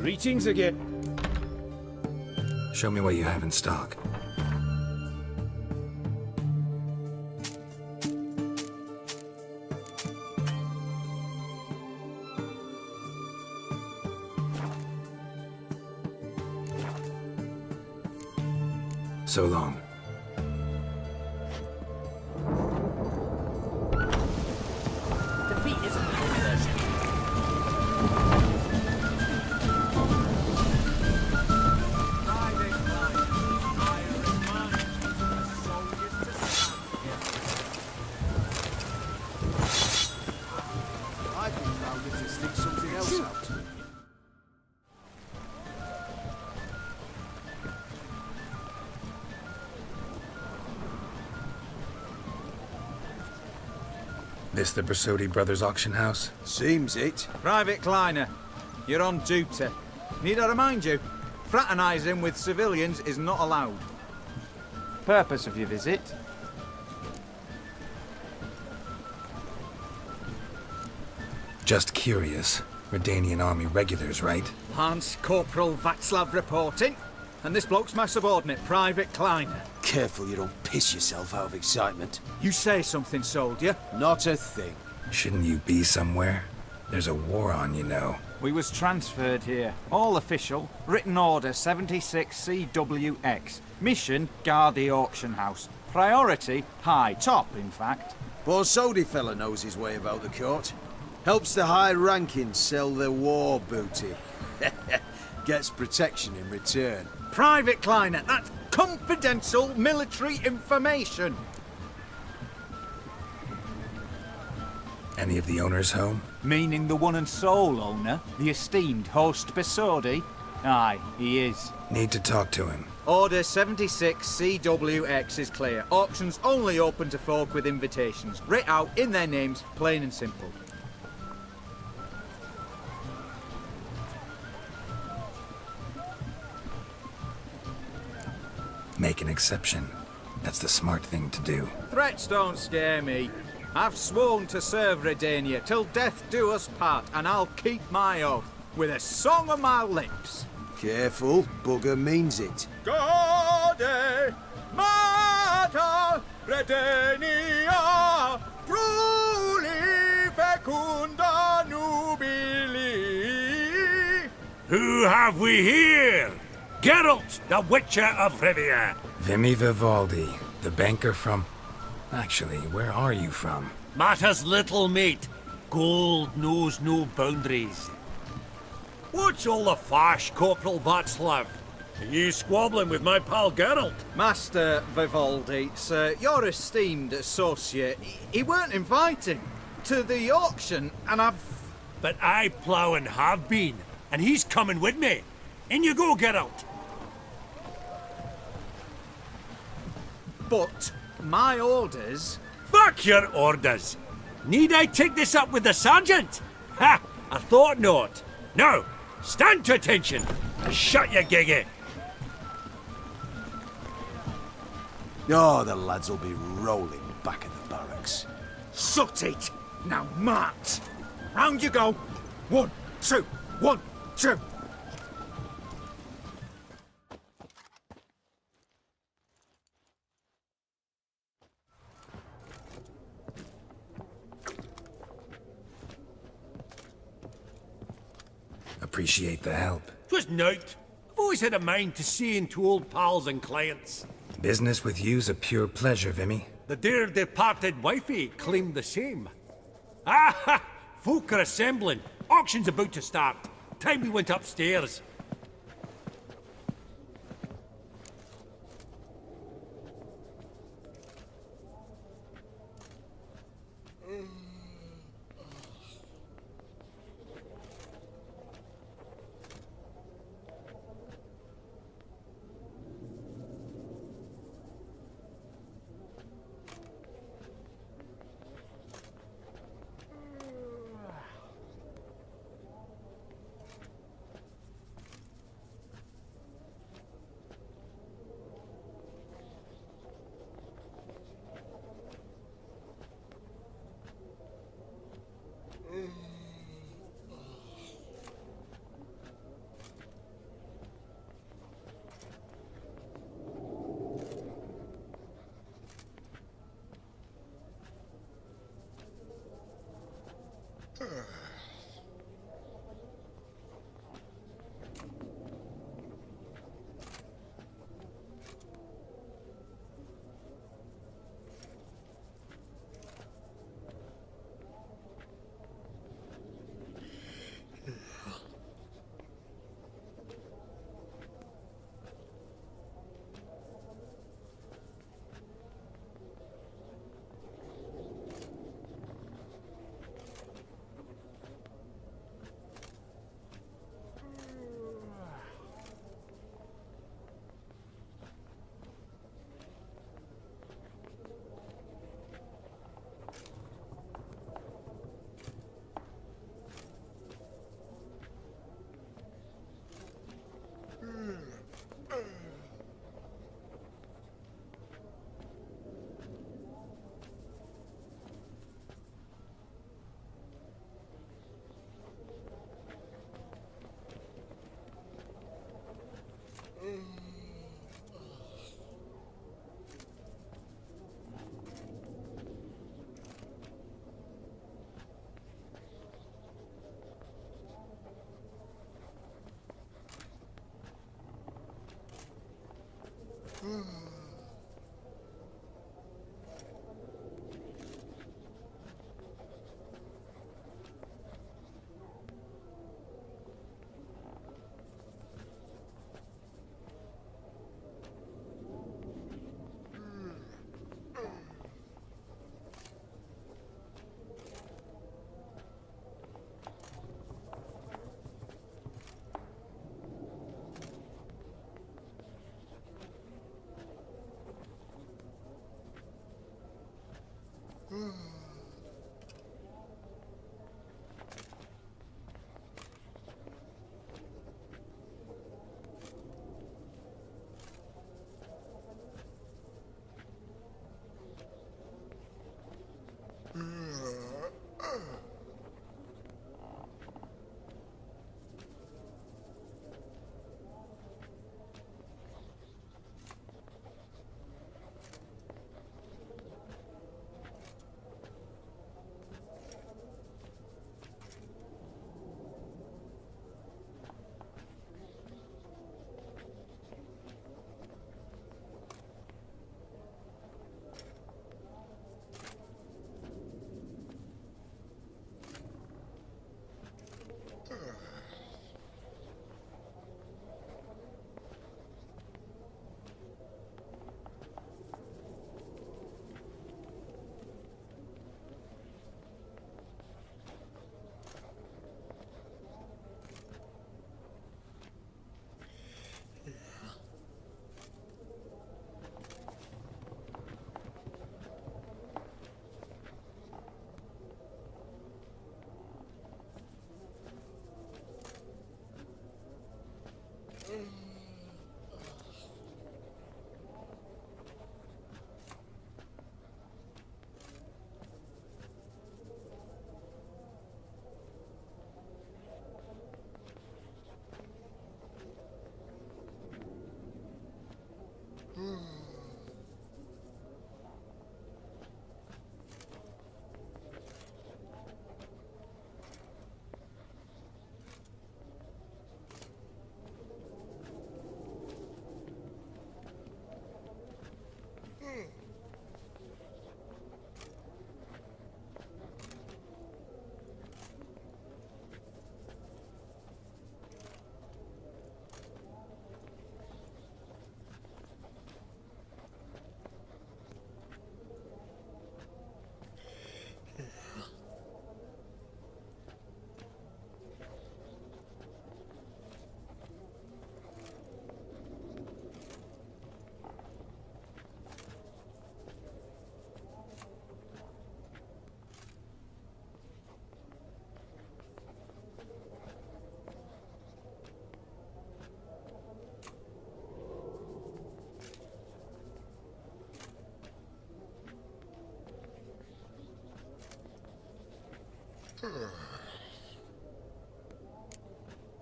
Greetings again. Show me what you have in stock. So long. Defeat isn't a conversion. I think now we can stick something else out. This the Brasodi Brothers auction house? Seems it. Private Kleiner, you're on duty. Need I remind you, fraternising with civilians is not allowed. Purpose of your visit? Just curious. Redanian army regulars, right? Lance Corporal Václav reporting. And this bloke's my subordinate, Private Kleiner. Careful you don't piss yourself out of excitement. You say something, soldier. Not a thing. Shouldn't you be somewhere? There's a war on, you know. We was transferred here. All official. Written order 76 CWX. Mission, guard the auction house. Priority, high. Top, in fact. Borsodi fella knows his way about the court. Helps the high rankings sell their war booty. Gets protection in return. Private Kleiner, that's confidential military information. Any of the owners home? Meaning the one and sole owner, the esteemed host Besodi? Aye, he is. Need to talk to him. Order 76 CWX is clear. Auctions only open to folk with invitations. Writ out in their names, plain and simple. Make an exception. That's the smart thing to do. Threats don't scare me. I've sworn to serve Redania till death do us part, and I'll keep my oath with a song on my lips. Careful, bugger means it. Gode Mater Redania Pruli Fecunda Nubili. Who have we here? Geralt, the Witcher of Rivia. Vimy Vivaldi, the banker from... Actually, where are you from? Matters little, mate. Gold knows no boundaries. What's all the fash, Corporal Václav? Are you squabbling with my pal Geralt? Master Vivaldi, sir, your esteemed associate, he weren't invited to the auction, and I've... But I plough and have been, and he's coming with me. In you go, Geralt. But my orders... Fuck your orders! Need I take this up with the sergeant? Ha! I thought not. Now, stand to attention. Shut your giggy. Oh, the lads will be rolling back at the barracks. Sut it! Now march! Round you go! 1, 2, 1, 2! Appreciate the help. 'Twas nowt. I've always had a mind to see into old pals and clients. Business with you's a pure pleasure, Vimy. The dear departed wifey claimed the same. Ah ha! Folk are assembling. Auction's about to start. Time we went upstairs.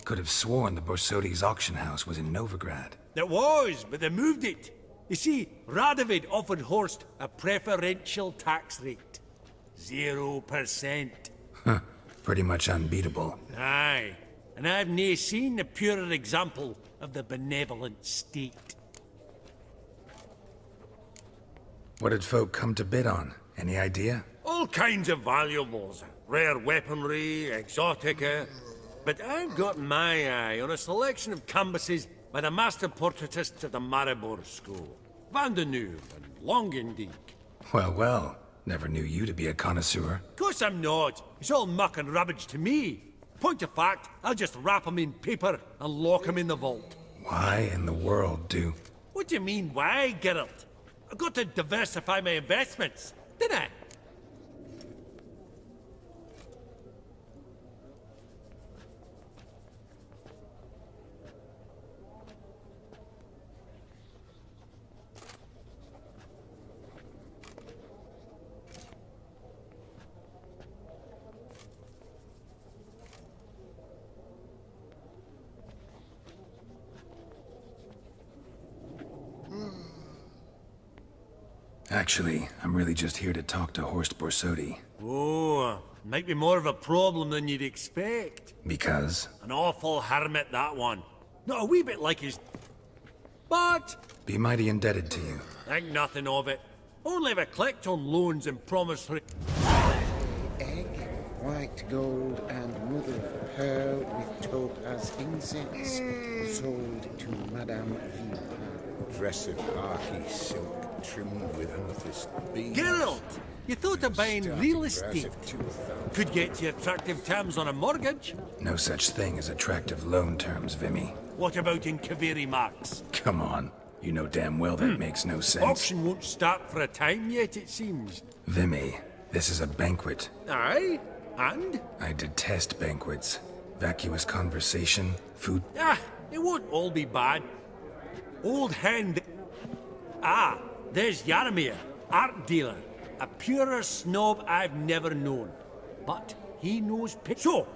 Could have sworn the Borsodi's auction house was in Novigrad. It was, but they moved it. You see, Radovid offered Horst a preferential tax rate. 0%. pretty much unbeatable. Aye, and I've nae seen a purer example of the benevolent state. What did folk come to bid on? Any idea? All kinds of valuables, rare weaponry, exotica. But I've got my eye on a selection of canvases by the master portraitists of the Maribor School. Van de Neuve and Longendijk. Well, well. Never knew you to be a connoisseur. Of course I'm not. It's all muck and rubbish to me. Point of fact, I'll just wrap 'em in paper and lock 'em in the vault. Why in the world do... What do you mean, why, Geralt? I've got to diversify my investments, didn't I? Actually, I'm really just here to talk to Horst Borsodi. Oh, might be more of a problem than you'd expect. Because? An awful hermit, that one. Not a wee bit like his... But... Be mighty indebted to you. Think nothing of it. Only if I collect on loans and promise for... Egg, white gold, and mother of pearl with told as incense, sold to Madame Villa. Dress of harky silk trimmed with amethyst beads. Geralt! You thought of buying Starting real price estate. of 2,000. Could get you attractive terms on a mortgage. No such thing as attractive loan terms, Vimy. What about in Kaveri Marks? Come on. You know damn well that makes no sense. Auction won't start for a time yet, it seems. Vimy, this is a banquet. Aye? And? I detest banquets. Vacuous conversation, food... Ah, it won't all be bad. Old hand... Ah, there's Yarmir, art dealer. A purer snob I've never known. But he knows So,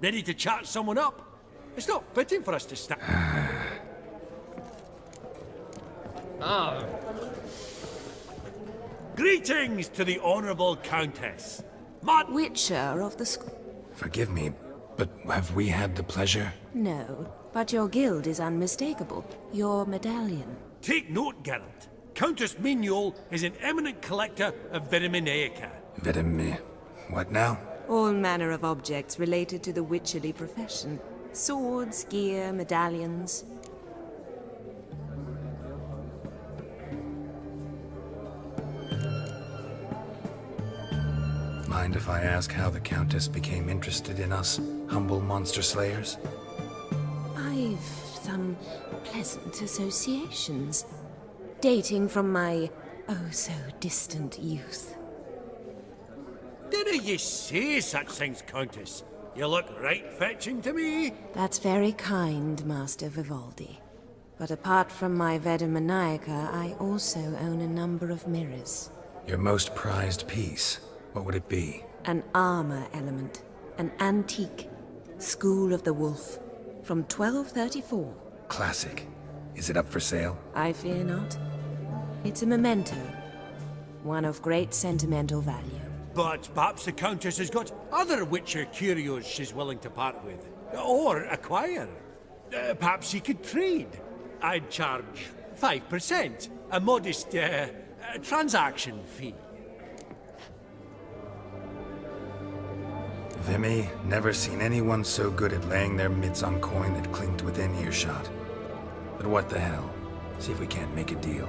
ready to chat someone up? It's not fitting for us to stand... Greetings to the Honourable Countess. Witcher of the school. Forgive me, but have we had the pleasure? No, but your guild is unmistakable. Your medallion. Take note, Geralt. Countess Mignol is an eminent collector of Vitaminaica. What now? All manner of objects related to the witcherly profession. Swords, gear, medallions. Mind if I ask how the Countess became interested in us, humble monster slayers? I've some pleasant associations. Dating from my oh-so-distant youth. Didn't you say such things, Countess? You look right fetching to me. That's very kind, Master Vivaldi. But apart from my Vedamaniaca, I also own a number of mirrors. Your most prized piece, what would it be? An armor element. An antique. School of the Wolf. From 1234. Classic. Is it up for sale? I fear not. It's a memento. One of great sentimental value. But perhaps the Countess has got other Witcher curios she's willing to part with. Or acquire. Perhaps she could trade. I'd charge 5%. A modest, transaction fee. Vimy, never seen anyone so good at laying their mitts on coin that clinked within earshot. But what the hell? See if we can't make a deal.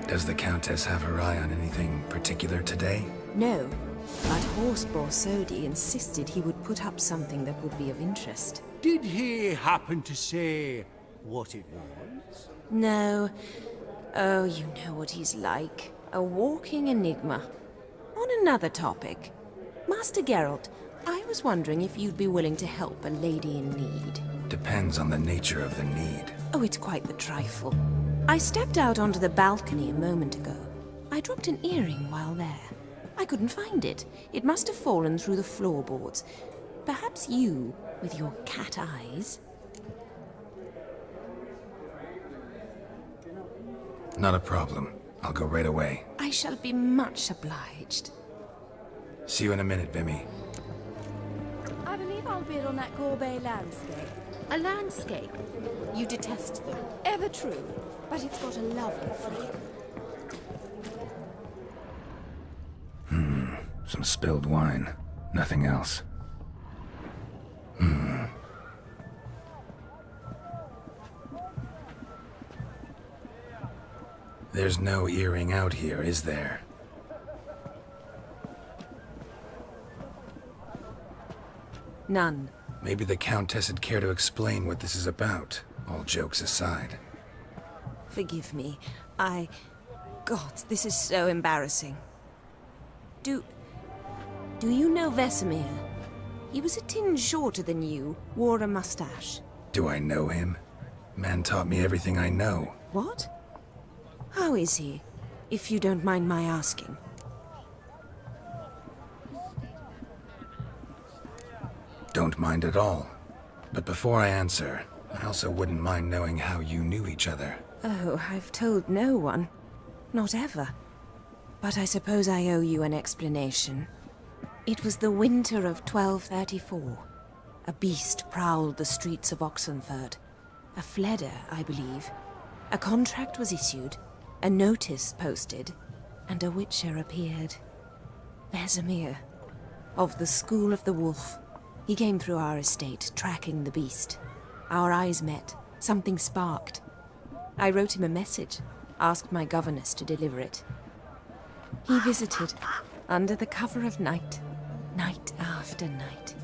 Does the Countess have her eye on anything particular today? No, but Horst Borsodi insisted he would put up something that would be of interest. Did he happen to say what it was? No. Oh, you know what he's like. A walking enigma. On another topic. Master Geralt, I was wondering if you'd be willing to help a lady in need. Depends on the nature of the need. Oh, it's quite the trifle. I stepped out onto the balcony a moment ago. I dropped an earring while there. I couldn't find it. It must have fallen through the floorboards. Perhaps you, with your cat eyes... Not a problem. I'll go right away. I shall be much obliged. See you in a minute, Vimy. I believe I'll bid on that Gorbet landscape. A landscape? You detest them. Ever true. But it's got a lovely flavour. Some spilled wine. Nothing else. There's no earring out here, is there? None. Maybe the Countess would care to explain what this is about, all jokes aside. Forgive me. God, this is so embarrassing. Do you know Vesemir? He was a tinge shorter than you, wore a mustache. Do I know him? Man taught me everything I know. What? How is he, if you don't mind my asking? Don't mind at all. But before I answer, I also wouldn't mind knowing how you knew each other. Oh, I've told no one. Not ever. But I suppose I owe you an explanation. It was the winter of 1234. A beast prowled the streets of Oxenford. A fledder, I believe. A contract was issued, a notice posted, and a witcher appeared. Vesemir, of the School of the Wolf. He came through our estate, tracking the beast. Our eyes met. Something sparked. I wrote him a message, asked my governess to deliver it. He visited, under the cover of night, night after night.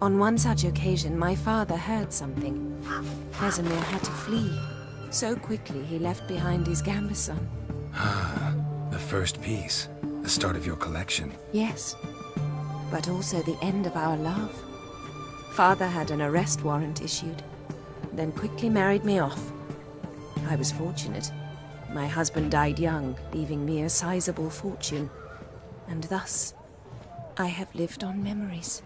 On one such occasion, my father heard something. Vesemir had to flee. So quickly, he left behind his gambeson. Ah, the first piece. The start of your collection. Yes, but also the end of our love. Father had an arrest warrant issued, then quickly married me off. I was fortunate. My husband died young, leaving me a sizable fortune. And thus, I have lived on memories.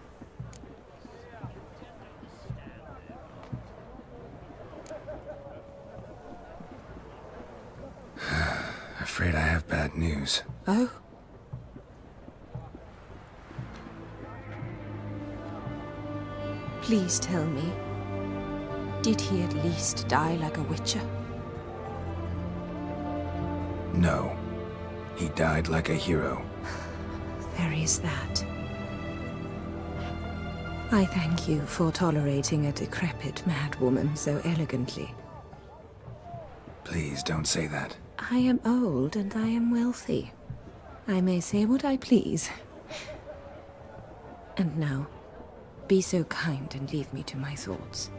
Afraid I have bad news. Oh? Please tell me, did he at least die like a witcher? No. He died like a hero. There is that. I thank you for tolerating a decrepit madwoman so elegantly. Please don't say that. I am old and I am wealthy. I may say what I please. And now, be so kind and leave me to my thoughts.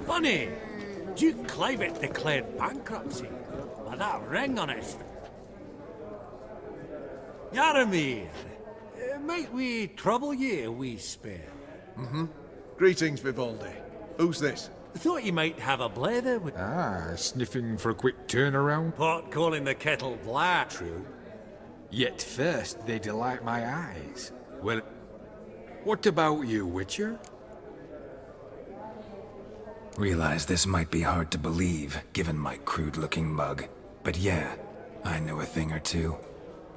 Funny! Duke Clivet declared bankruptcy with that ring on his... Yaramir, might we trouble ye a wee spell? Greetings, Vivaldi. Who's this? Thought you might have a blather with... Ah, sniffing for a quick turnaround? Pot calling the kettle black. True. Yet first they delight my eyes. Well, what about you, Witcher? Realize this might be hard to believe, given my crude-looking mug. But yeah, I know a thing or two.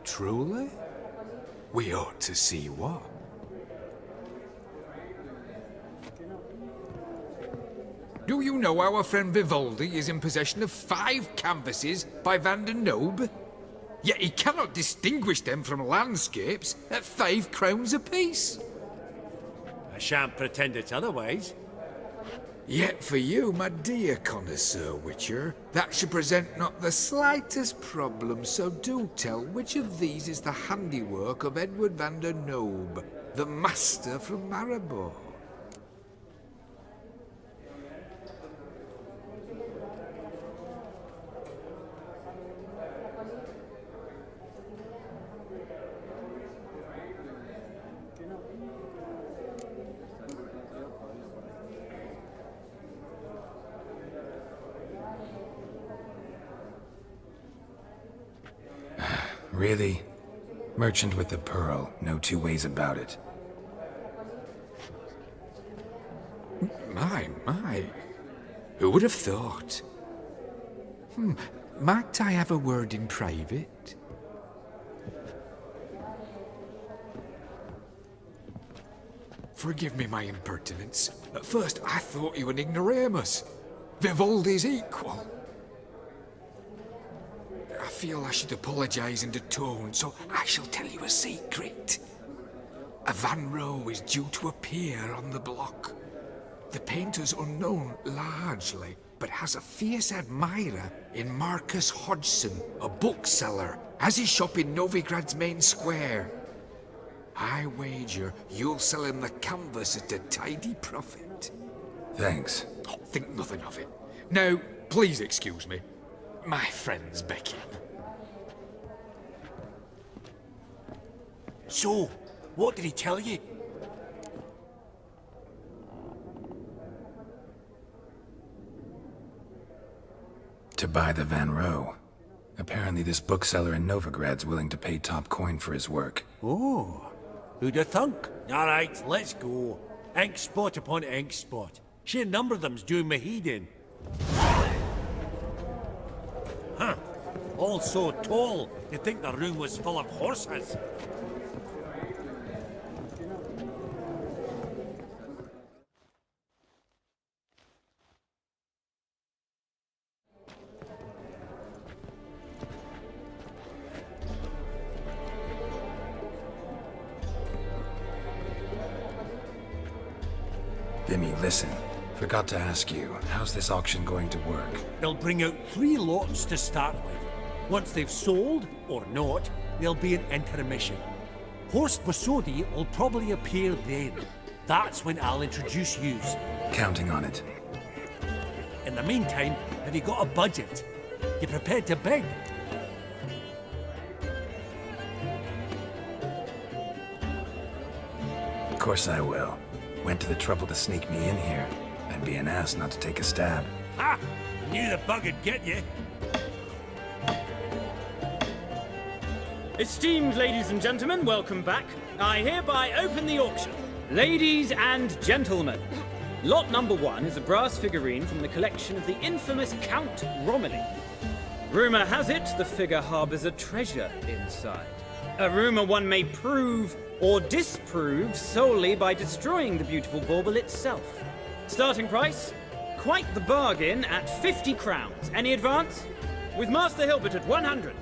Truly? We ought to see what. Do you know our friend Vivaldi is in possession of 5 canvases by Van der Nobe? Yet he cannot distinguish them from landscapes at 5 crowns apiece. I shan't pretend it's otherwise. Yet for you, my dear connoisseur Witcher, that should present not the slightest problem, so do tell which of these is the handiwork of Edward van der Nobe, the master from Maribor. Really? Merchant with the pearl, no 2 ways about it. My. Who would have thought? Might I have a word in private? Forgive me my impertinence. At first I thought you an ignoramus. Vivaldi's equal. I feel I should apologize and atone, so I shall tell you a secret. A Van Rowe is due to appear on the block. The painter's unknown largely, but has a fierce admirer in Marcus Hodgson, a bookseller, has his shop in Novigrad's main square. I wager you'll sell him the canvas at a tidy profit. Thanks. Oh, think nothing of it. Now, please excuse me. My friend's beckoning. So, what did he tell you? To buy the Van Rowe. Apparently this bookseller in Novigrad's willing to pay top coin for his work. Oh, who'd have thunk? All right, let's go. Ink spot upon ink spot. Sheer number of them's doing me heed in. Huh. All so tall, you'd think the room was full of horses. Vimy, listen. Forgot to ask you, how's this auction going to work? They'll bring out 3 lots to start with. Once they've sold, or not, there'll be an intermission. Horst Bosodi will probably appear then. That's when I'll introduce yous. Counting on it. In the meantime, have you got a budget? You prepared to bid? Of course I will. Went to the trouble to sneak me in here. I'd be an ass not to take a stab. Ha! Knew the bug'd get you. Esteemed ladies and gentlemen, welcome back. I hereby open the auction. Ladies and gentlemen, lot number 1 is a brass figurine from the collection of the infamous Count Romilly. Rumour has it the figure harbours a treasure inside. A rumour one may prove or disprove solely by destroying the beautiful bauble itself. Starting price? Quite the bargain at 50 crowns. Any advance? With Master Hilbert at 100.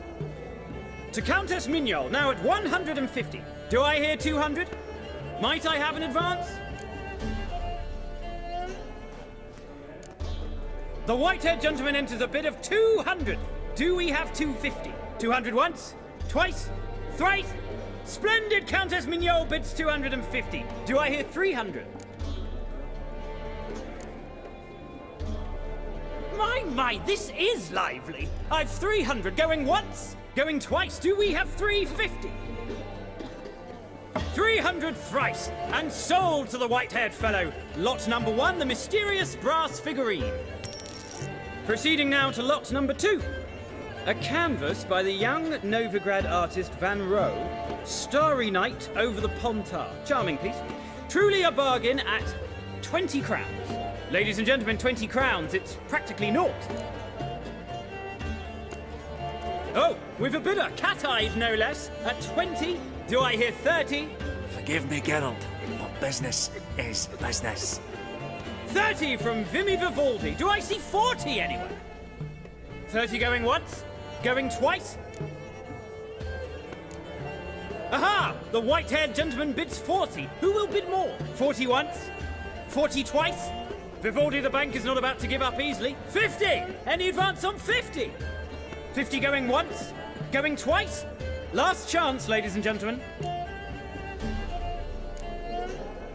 To Countess Mignol, now at 150. Do I hear 200? Might I have an advance? The white-haired gentleman enters a bid of 200. Do we have 250? 200 once? Twice? Thrice? Splendid! Countess Mignol bids 250. Do I hear 300? My, this is lively. I've 300 going once, going twice. Do we have 350? 300 thrice, and sold to the white-haired fellow. Lot number 1, the mysterious brass figurine. Proceeding now to lot number 2. A canvas by the young Novigrad artist Van Rowe, Starry Night over the Pontar. Charming piece. Truly a bargain at 20 crowns. Ladies and gentlemen, 20 crowns, it's practically naught. Oh, we've a bidder, cat-eyed no less, at 20. Do I hear 30? Forgive me, Geralt, but business is business. 30 from Vimy Vivaldi. Do I see 40 anywhere? 30 going once? Going twice? Aha! The white-haired gentleman bids 40. Who will bid more? 40 once? 40 twice? Vivaldi the bank is not about to give up easily. 50! Any advance on 50? 50 going once? Going twice? Last chance, ladies and gentlemen.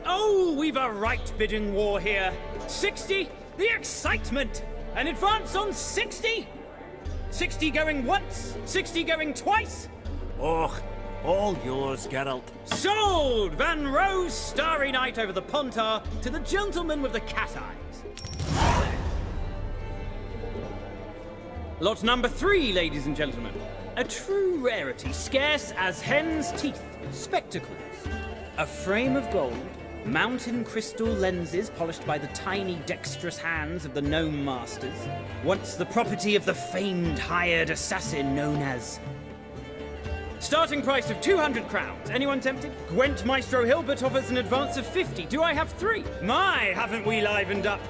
Oh, we've a right bidding war here. 60? The excitement! An advance on 60? 60 going once? 60 going twice? Oh, all yours, Geralt. Sold! Van Roe's starry night over the Pontar to the gentleman with the cat eyes. Lot number 3, ladies and gentlemen. A true rarity, scarce as hen's teeth. Spectacles. A frame of gold, mountain crystal lenses polished by the tiny dexterous hands of the gnome masters. Once the property of the famed hired assassin known as... Starting price of 200 crowns. Anyone tempted? Gwent Maestro Hilbert offers an advance of 50. Do I have 3? My, haven't we livened up?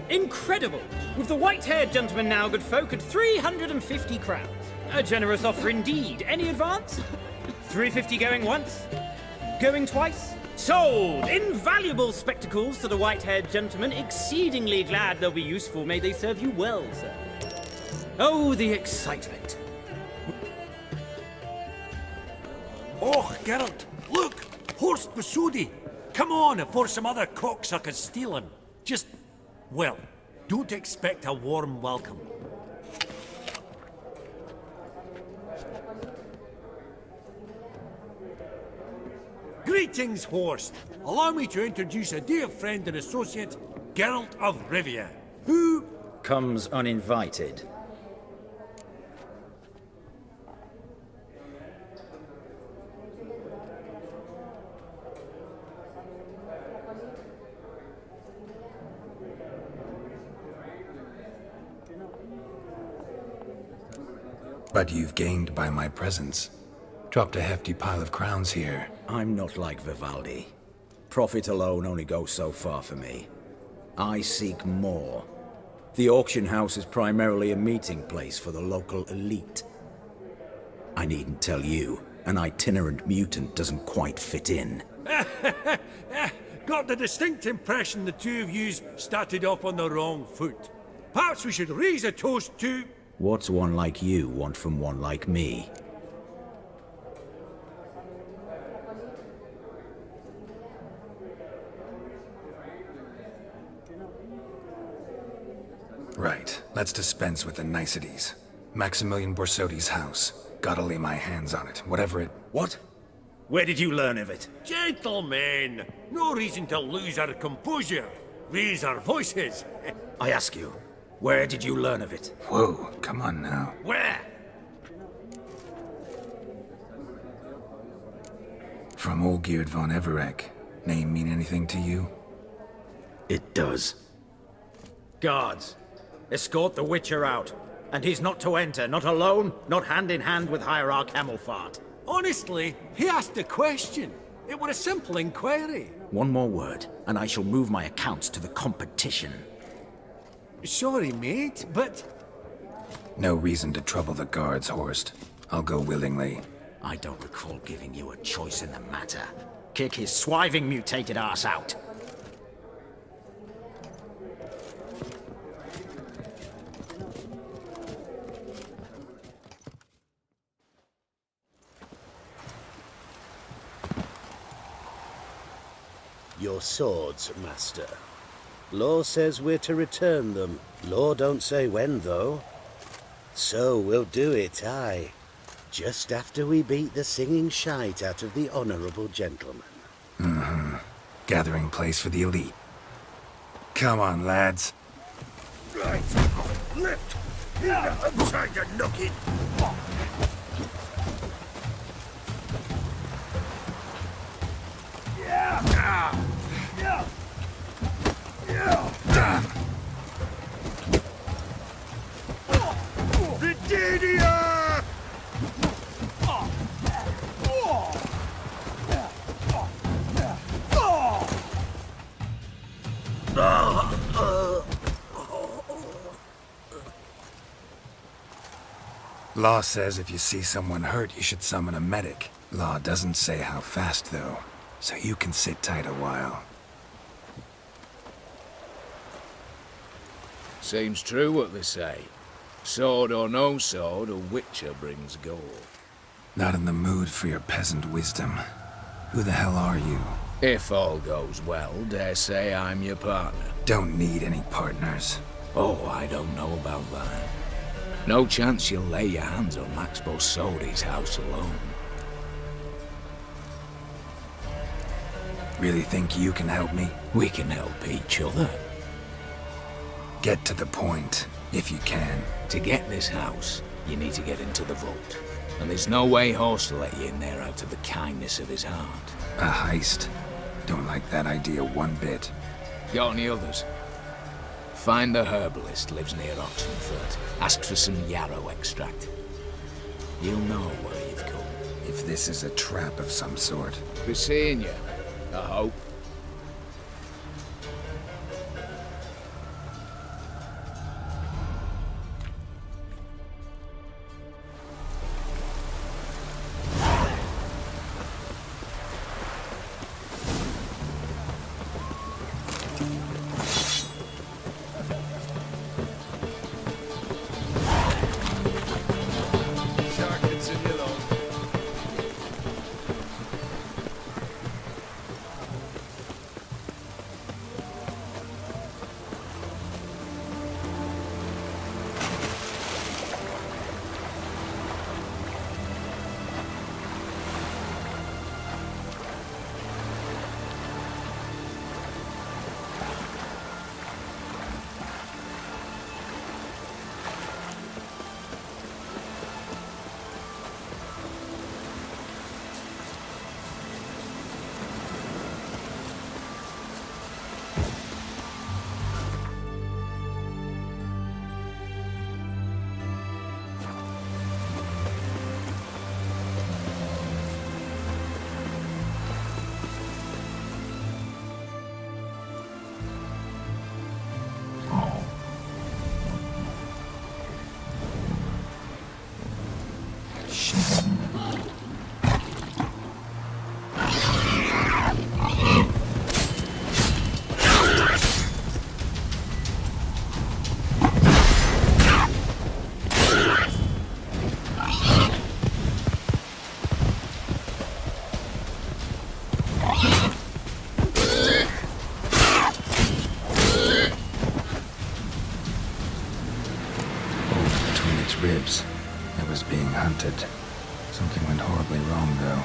Incredible! With the white-haired gentleman now, good folk, at 350 crowns. A generous offer indeed. Any advance? 350 going once? Going twice? Sold! Invaluable spectacles to the white-haired gentleman. Exceedingly glad they'll be useful. May they serve you well, sir. Oh, the excitement. Oh, Geralt, look! Horst Masudi! Come on before some other cocksuckers steal him. Just, well, don't expect a warm welcome. Greetings, Horst. Allow me to introduce a dear friend and associate, Geralt of Rivia, who... Comes uninvited. But you've gained by my presence. Dropped a hefty pile of crowns here. I'm not like Vivaldi. Profit alone only goes so far for me. I seek more. The auction house is primarily a meeting place for the local elite. I needn't tell you, an itinerant mutant doesn't quite fit in. Got the distinct impression the two of yous started off on the wrong foot. Perhaps we should raise a toast to... What's one like you want from one like me? Right, let's dispense with the niceties. Maximilian Borsodi's house. Gotta lay my hands on it, whatever it... What? Where did you learn of it? Gentlemen, no reason to lose our composure. Raise our voices. I ask you, where did you learn of it? Whoa, come on now. Where? From Olgierd von Everek. Name mean anything to you? It does. Guards, escort the Witcher out. And he's not to enter, not alone, not hand in hand with Hierarch Hamelfart. Honestly, he asked a question. It were a simple inquiry. One more word, and I shall move my accounts to the competition. Sorry, mate, but... No reason to trouble the guards, Horst. I'll go willingly. I don't recall giving you a choice in the matter. Kick his swiving mutated ass out. Your swords, Master. Law says we're to return them. Law don't say when, though. So we'll do it, aye. Just after we beat the singing shite out of the honorable gentleman. Mm-hmm. Gathering place for the elite. Come on, lads. Right. Lift. Upside the noggin. Damn. Britannia! Law says if you see someone hurt, you should summon a medic. Law doesn't say how fast, though, so you can sit tight a while. Seems true what they say. Sword or no sword, a witcher brings gold. Not in the mood for your peasant wisdom. Who the hell are you? If all goes well, dare say I'm your partner. Don't need any partners. Oh, I don't know about that. No chance you'll lay your hands on Max Bosodi's house alone. Really think you can help me? We can help each other. Get to the point, if you can. To get this house, you need to get into the vault. And there's no way Horst will let you in there out of the kindness of his heart. A heist? Don't like that idea one bit. Got any others? Find the herbalist, lives near Oxenfurt. Ask for some yarrow extract. You'll know where you've come. If this is a trap of some sort. Be seeing you, I hope. Ribs. It was being hunted. Something went horribly wrong, though.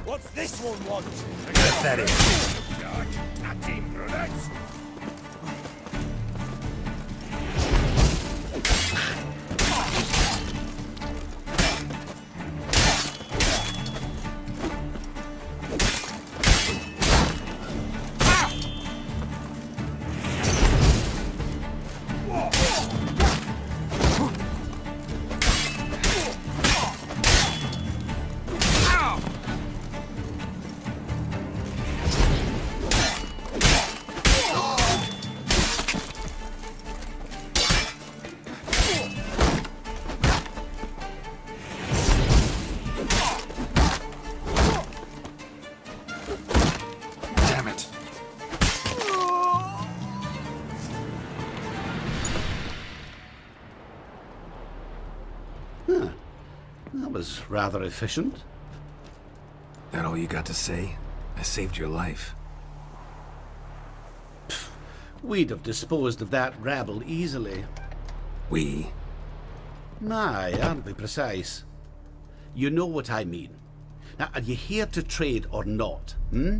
What's this one want? Pathetic. Damn it. That was rather efficient. That all you got to say? I saved your life. We'd have disposed of that rabble easily. We? Aye, aren't we precise? You know what I mean. Now, are you here to trade or not, hmm?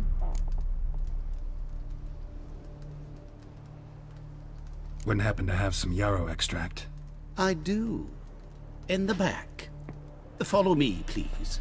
Wouldn't happen to have some yarrow extract. I do. In the back. Follow me, please.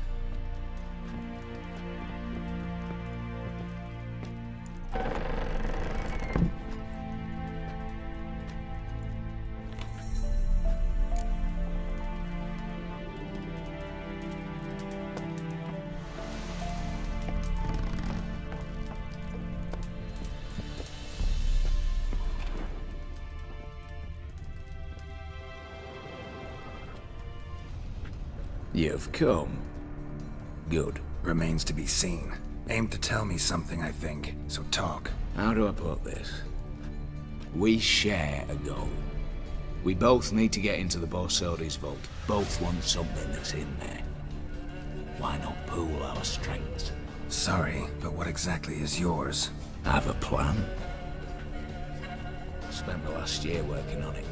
You've come. Good. Remains to be seen. Aim to tell me something, I think. So talk. How do I put this? We share a goal. We both need to get into the Borsodi's vault. Both want something that's in there. Why not pool our strengths? Sorry, but what exactly is yours? Have a plan. Spent the last year working on it.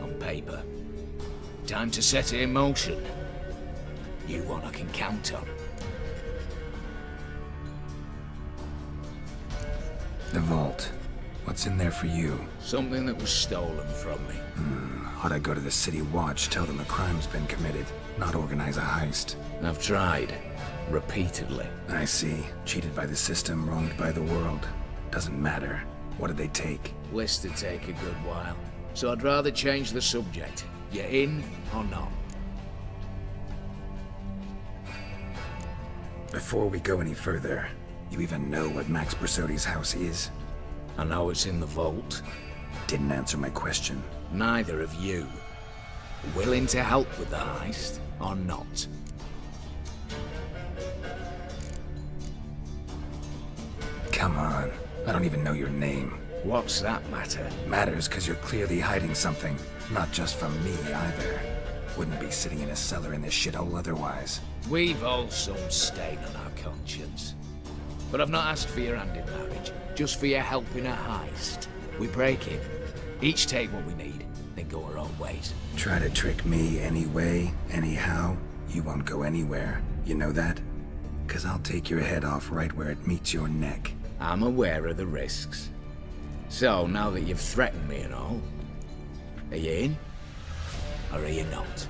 On paper. Time to set it in motion. You one I can count on. The vault. What's in there for you? Something that was stolen from me. Ought I go to the city watch, tell them a crime's been committed, not organize a heist? I've tried. Repeatedly. I see. Cheated by the system, wronged by the world. Doesn't matter. What did they take? List to take a good while. So I'd rather change the subject. You in or not? Before we go any further, you even know what Max Borsodi's house is? I know it's in the vault. Didn't answer my question. Neither of you. Willing to help with the heist or not? Come on. I don't even know your name. What's that matter? Matters because you're clearly hiding something. Not just from me, either. Wouldn't be sitting in a cellar in this shithole otherwise. We've all some stain on our conscience. But I've not asked for your hand in marriage, just for your help in a heist. We break it. Each take what we need, then go our own ways. Try to trick me anyway, anyhow, you won't go anywhere. You know that? 'Cause I'll take your head off right where it meets your neck. I'm aware of the risks. So, now that you've threatened me and all, are you in? Or are you not?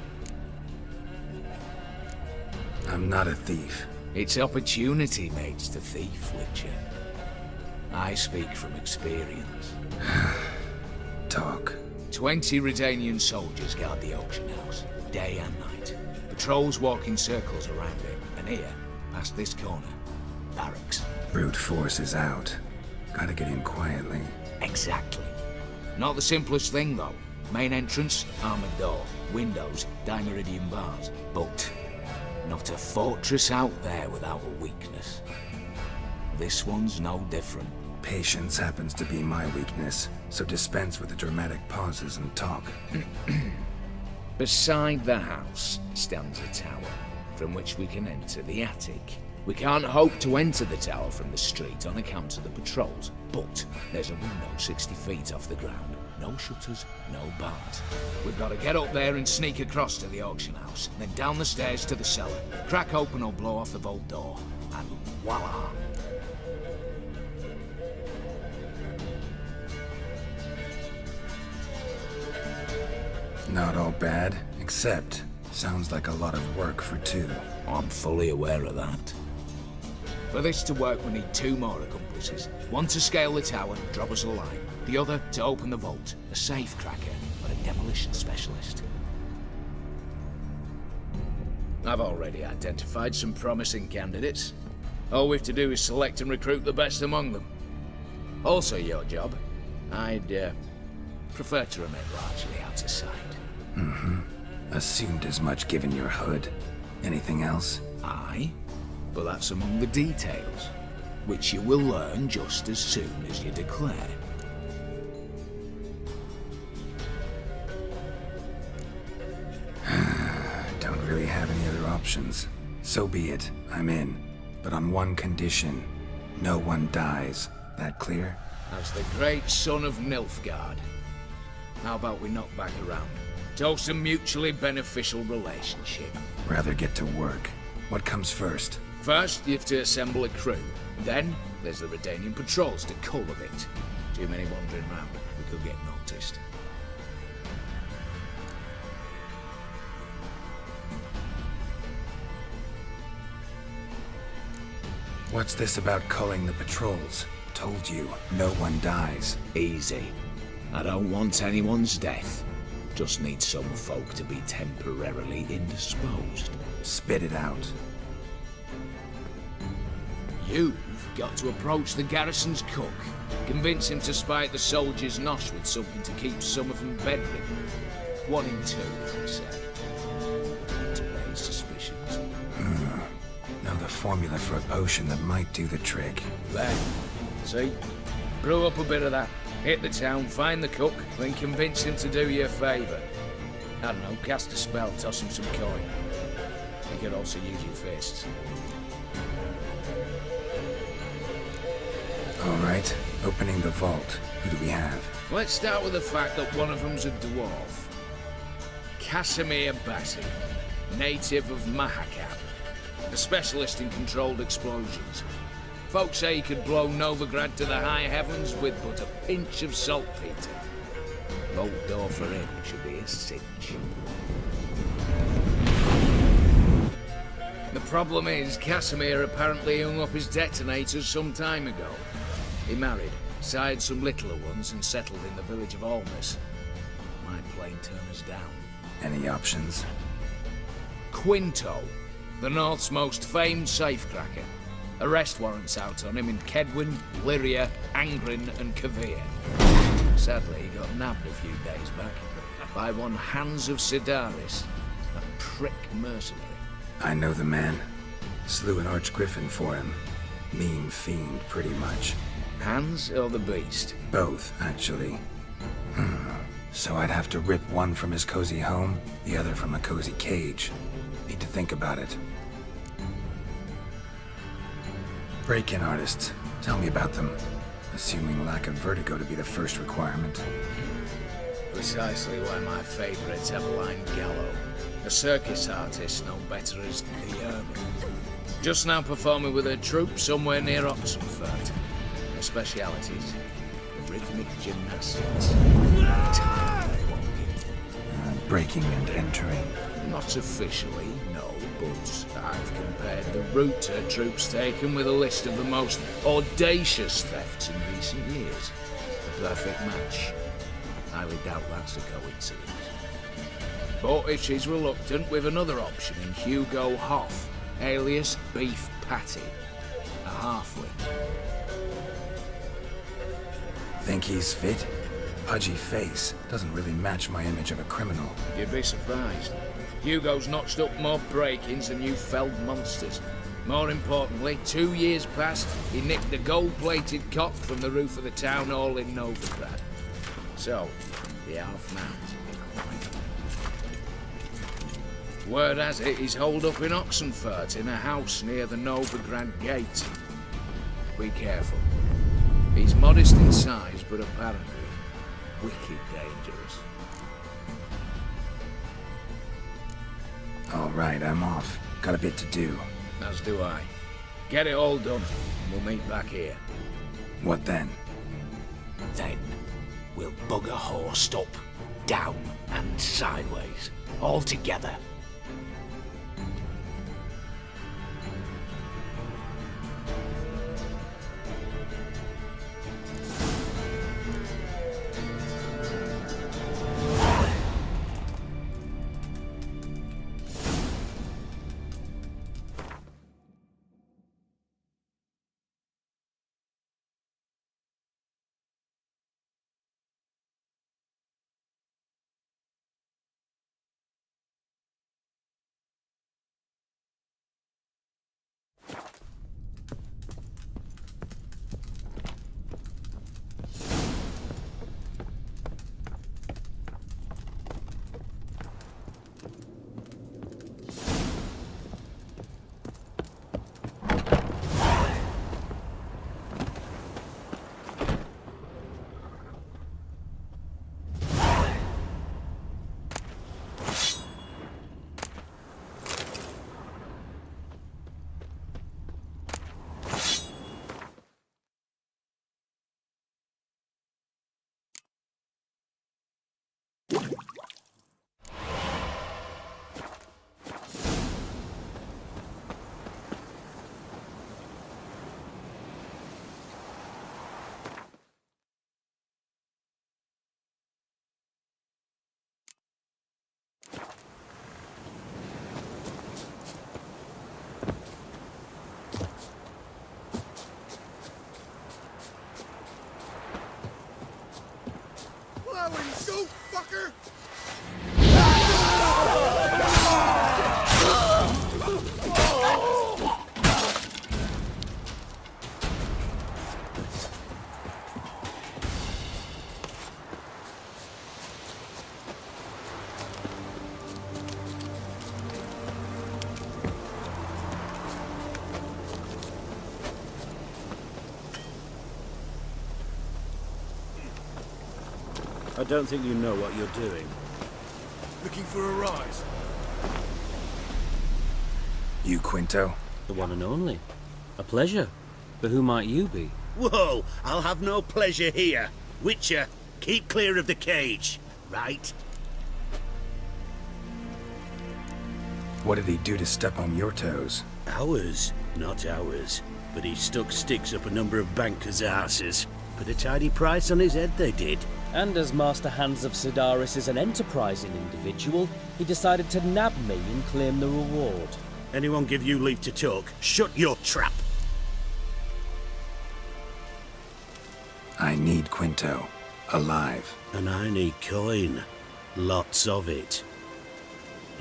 I'm not a thief. It's opportunity makes the thief, Witcher. I speak from experience. Talk. 20 Redanian soldiers guard the auction house, day and night. Patrols walk in circles around it, and here, past this corner, barracks. Brute force is out. Gotta get in quietly. Exactly. Not the simplest thing, though. Main entrance, armored door. Windows, diameridian bars. But not a fortress out there without a weakness. This one's no different. Patience happens to be my weakness, so dispense with the dramatic pauses and talk. Beside the house stands a tower, from which we can enter the attic. We can't hope to enter the tower from the street on account of the patrols, but there's a window 60 feet off the ground. No shutters, no bars. We've got to get up there and sneak across to the auction house, then down the stairs to the cellar. Crack open or blow off the vault door, and voila! Not all bad, except sounds like a lot of work for two. I'm fully aware of that. For this to work, we need two more accomplices. One to scale the tower, drop us a line. The other to open the vault, a safe cracker, or a demolition specialist. I've already identified some promising candidates. All we have to do is select and recruit the best among them. Also your job. I'd prefer to remain largely out of sight. Assumed as much given your hood. Anything else? Aye, but that's among the details, which you will learn just as soon as you declare. Don't really have any other options. So be it. I'm in. But on one condition. No one dies. That clear? As the great son of Nilfgaard. How about we knock back around? Toast a mutually beneficial relationship. Rather get to work. What comes first? First, you have to assemble a crew. Then, there's the Redanian patrols to cultivate. Too many wandering round. We could get noticed. What's this about culling the patrols? Told you, no one dies. Easy. I don't want anyone's death. Just need some folk to be temporarily indisposed. Spit it out. You've got to approach the garrison's cook. Convince him to spike the soldiers' nosh with something to keep some of them bedridden. 1 in 2, they say. To raise suspicions. Know the formula for a potion that might do the trick. There. See? Brew up a bit of that. Hit the town, find the cook, then convince him to do you a favour. I don't know, cast a spell, toss him some coin. You could also use your fists. Alright, opening the vault. Who do we have? Let's start with the fact that one of them's a dwarf. Casimir Bassi, native of Mahakab. A specialist in controlled explosions. Folks say he could blow Novigrad to the high heavens with but a pinch of saltpeter. Vault door for him should be a cinch. The problem is, Casimir apparently hung up his detonators some time ago. He married, sired some littler ones, and settled in the village of Almas. Might plain turn us down. Any options? Quinto, the North's most famed safecracker. Arrest warrants out on him in Kedwin, Lyria, Angrin, and Kavir. Sadly, he got nabbed a few days back by one Hans of Sidaris, a prick mercenary. I know the man. Slew an archgriffin for him. Mean fiend, pretty much. Hans or the beast? Both, actually. So I'd have to rip one from his cozy home, the other from a cozy cage. Need to think about it. Break-in artists. Tell me about them. Assuming lack of vertigo to be the first requirement. Precisely why my favourites Eveline Gallo, a circus artist known better as Guillermo. Just now performing with her troupe somewhere near Oxenfurt. Her specialities, rhythmic gymnastics. Breaking and entering. Not officially, no, but I've compared the route her troops taken with a list of the most audacious thefts in recent years. A perfect match. Highly doubt that's a coincidence. But if she's reluctant, we've another option in Hugo Hoff, alias Beef Patty, a halfling. Think he's fit? Pudgy face doesn't really match my image of a criminal. You'd be surprised. Hugo's notched up more break-ins than you felled monsters. More importantly, 2 years past, he nicked a gold-plated cot from the roof of the town hall in Novigrad. So, the half-man's decline. Word has it he's holed up in Oxenfurt in a house near the Novigrad gate. Be careful. He's modest in size, but apparently wicked dangerous. All right, I'm off. Got a bit to do. As do I. Get it all done, and we'll meet back here. What then? Then, we'll bugger horsed up, down and sideways, all together. Go, fucker! I don't think you know what you're doing. Looking for a rise? You, Quinto? The one and only. A pleasure. But who might you be? Whoa! I'll have no pleasure here. Witcher, keep clear of the cage, right? What did he do to step on your toes? Ours, not ours. But he stuck sticks up a number of bankers' asses. Put a tidy price on his head, they did. And as Master Hans of Sidaris is an enterprising individual, he decided to nab me and claim the reward. Anyone give you leave to talk? Shut your trap! I need Quinto. Alive. And I need coin. Lots of it.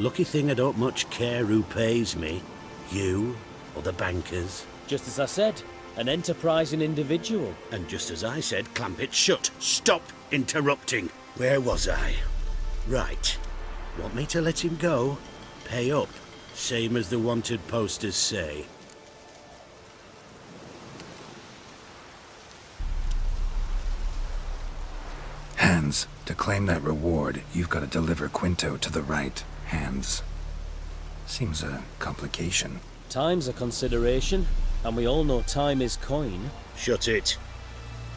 Lucky thing I don't much care who pays me. You or the bankers. Just as I said, an enterprising individual. And just as I said, clamp it shut. Stop interrupting. Where was I? Right. Want me to let him go? Pay up. Same as the wanted posters say. Hans, to claim that reward, you've got to deliver Quinto to the right hands. Seems a complication. Time's a consideration, and we all know time is coin. Shut it.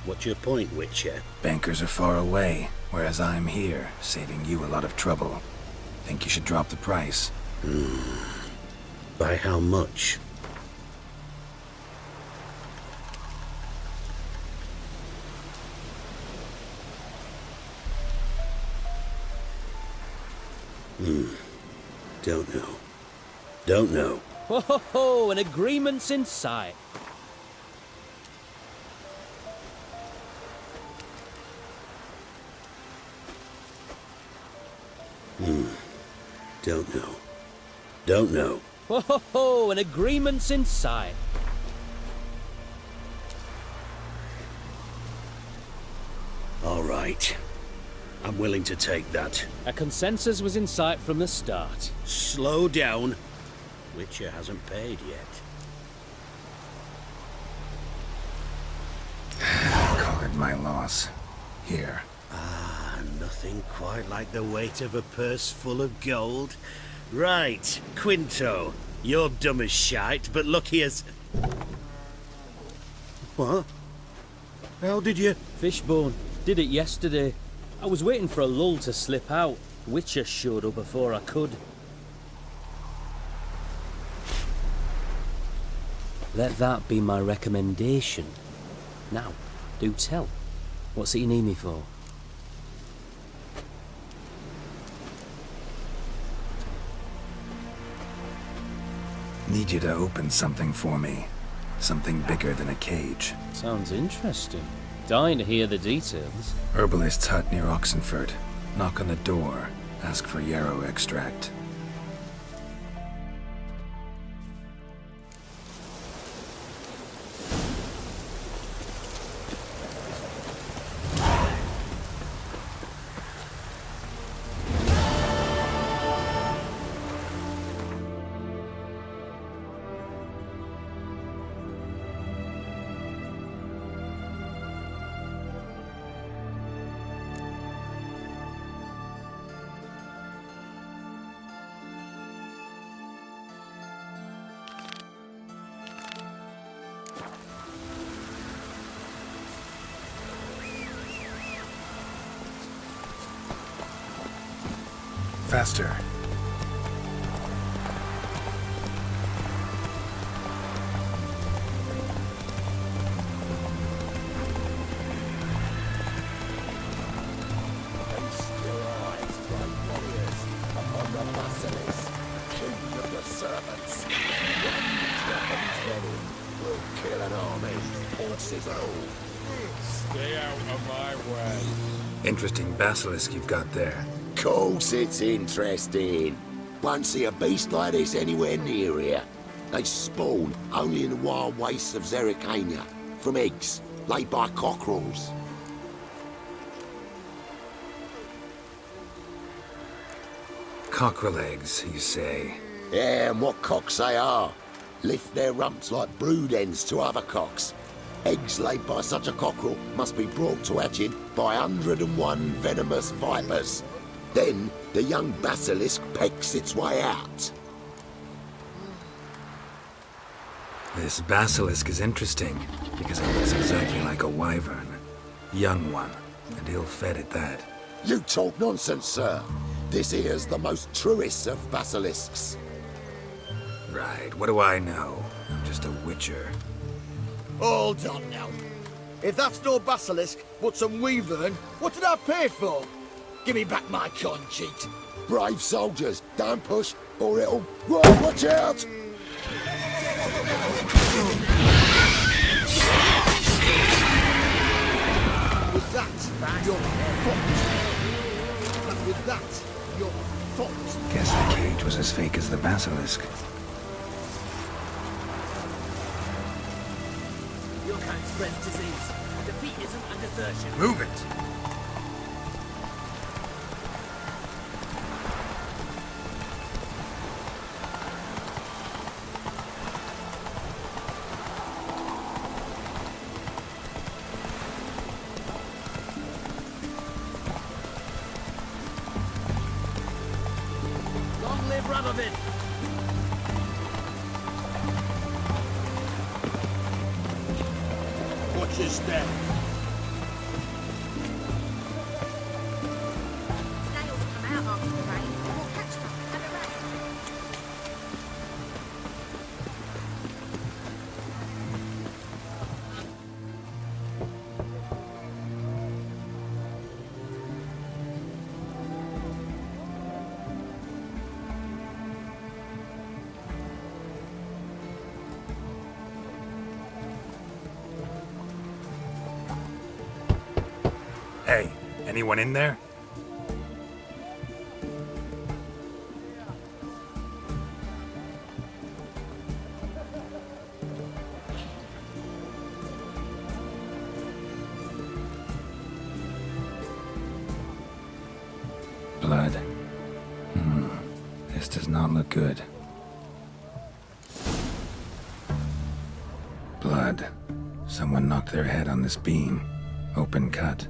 What's your point, Witcher? Bankers are far away, whereas I'm here, saving you a lot of trouble. Think you should drop the price? By how much? Don't know. Don't know. Ho ho ho! An agreement's in sight. Don't know. Don't know. Ho ho ho! An agreement's in sight. All right. I'm willing to take that. A consensus was in sight from the start. Slow down. Witcher hasn't paid yet. Card my loss. Here. Ah. Nothing quite like the weight of a purse full of gold. Right, Quinto, you're dumb as shite, but lucky as... What? How did you... Fishbone. Did it yesterday. I was waiting for a lull to slip out. Witcher showed up before I could. Let that be my recommendation. Now, do tell. What's it you need me for? Need you to open something for me. Something bigger than a cage. Sounds interesting. Dying to hear the details. Herbalist's hut near Oxenford. Knock on the door. Ask for yarrow extract. Faster. Stay out of my way. Interesting basilisk you've got there. Course it's interesting. Won't see a beast like this anywhere near here. They spawn only in the wild wastes of Zerrikania, from eggs laid by cockerels. Cockerel eggs, you say? Yeah, and what cocks they are. Lift their rumps like brood hens to other cocks. Eggs laid by such a cockerel must be brought to hatching by 101 venomous vipers. Then the young basilisk pecks its way out. This basilisk is interesting, because it looks exactly like a wyvern. Young one, and ill-fed at that. You talk nonsense, sir. This here's the most truest of basilisks. Right, what do I know? I'm just a witcher. Hold on now. If that's no basilisk, but some wyvern, what did I pay for? Give me back my coin, cheat. Brave soldiers, don't push, or it'll... Whoa, watch out! With that, you're fucked. And with that, you're fucked. Guess the cage was as fake as the basilisk. Your kind spreads disease. Defeatism and desertion. Move it! Long live Radovid! Watch your step. Snails come out after the rain. We'll catch them and have a rest. Hey, anyone in there? Blood. This does not look good. Blood. Someone knocked their head on this beam. Open cut.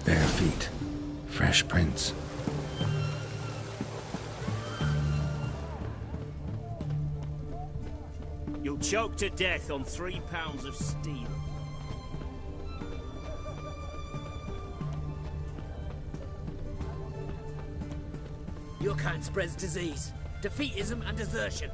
Bare feet. Fresh prints. You'll choke to death on 3 pounds of steel. Your kind spreads disease, defeatism and desertion.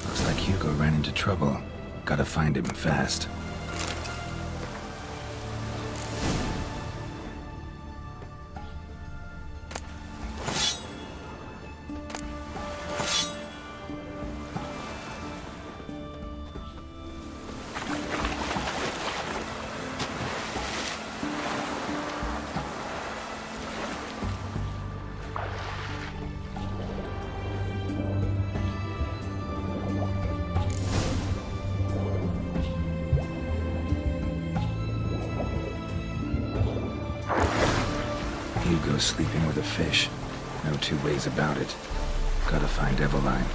Looks like Hugo ran into trouble. Gotta find him fast. Hugo's sleeping with a fish. No two ways about it. Gotta find Eveline.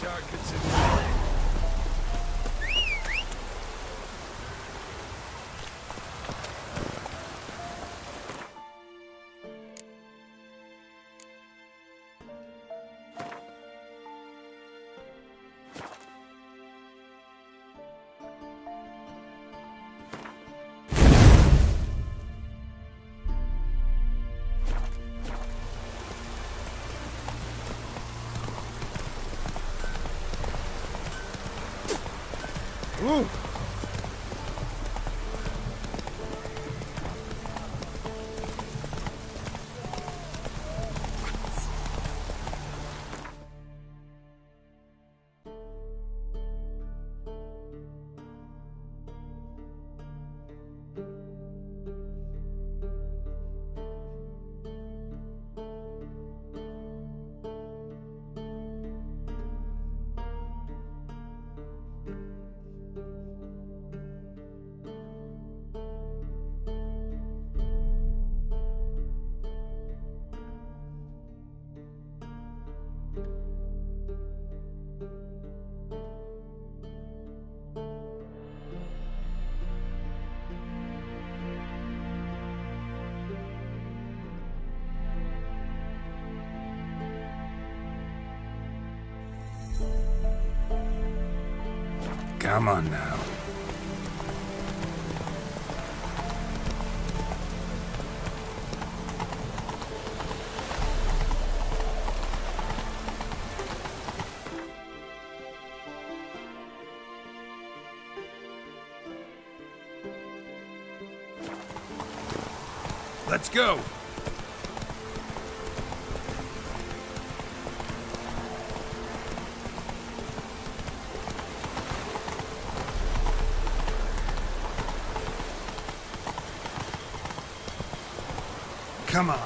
Shark gets in the way. Ooh. Come on now. Let's go! Come on.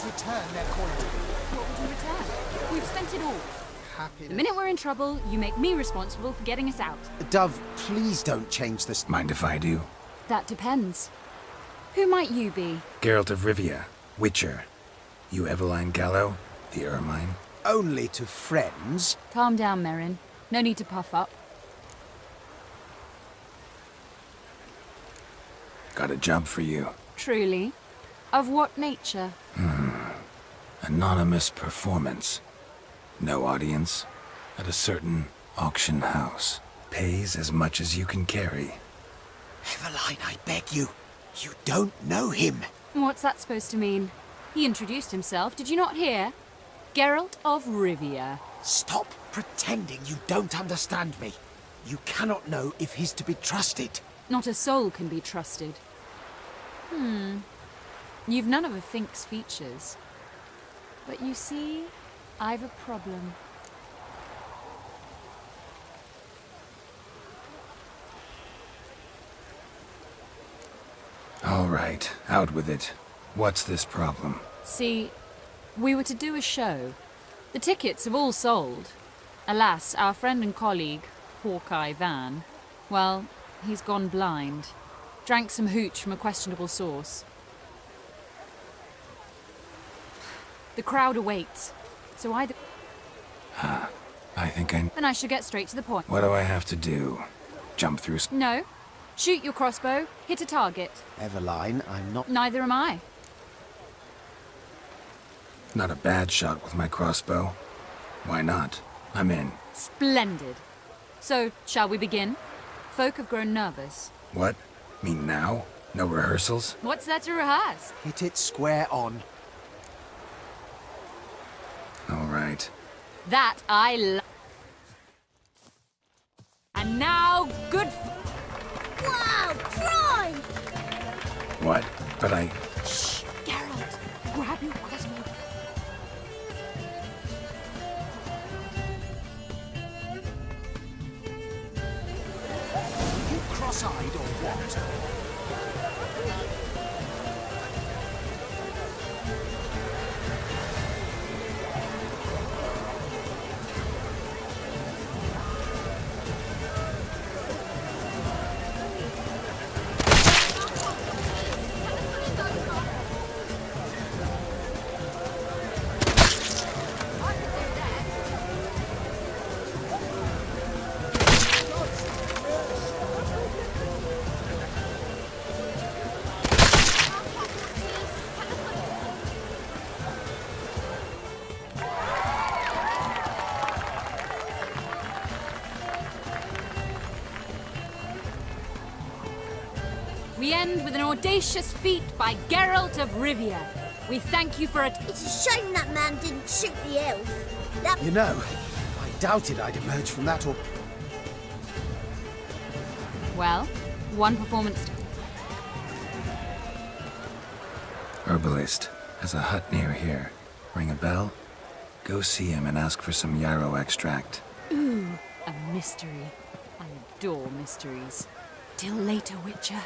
Return their coin. What would you return? We've spent it all. Happiness. The minute we're in trouble, you make me responsible for getting us out. Dove, please don't change this. Mind if I do? That depends. Who might you be? Geralt of Rivia, Witcher. You Eveline Gallo, the Ermine. Only to friends. Calm down, Merrin. No need to puff up. Got a job for you. Truly? Of what nature? Anonymous performance. No audience. At a certain auction house. Pays as much as you can carry. Eveline, I beg you. You don't know him. What's that supposed to mean? He introduced himself, did you not hear? Geralt of Rivia. Stop pretending you don't understand me. You cannot know if he's to be trusted. Not a soul can be trusted. You've none of a Fink's features. But you see, I've a problem. All right, out with it. What's this problem? See, we were to do a show. The tickets have all sold. Alas, our friend and colleague, Hawkeye Van, well, he's gone blind. Drank some hooch from a questionable source. The crowd awaits, so either... I think I... Then I should get straight to the point. What do I have to do? Jump through... No. Shoot your crossbow, hit a target. Eveline, I'm not... Neither am I. Not a bad shot with my crossbow. Why not? I'm in. Splendid. So, shall we begin? Folk have grown nervous. What? Mean now? No rehearsals? What's there to rehearse? Hit it square on. All right. That I love. And now, good. Wow, prime! What? But I... Shh, Geralt. Grab your crossbow. cross-eyed or what? We end with an audacious feat by Geralt of Rivia. We thank you for it. It's a shame that man didn't shoot the elf. That... You know, I doubted I'd emerge from that or... Well, one performance. Herbalist has a hut near here. Ring a bell? Go see him and ask for some yarrow extract. Ooh, a mystery. I adore mysteries. Till later, Witcher.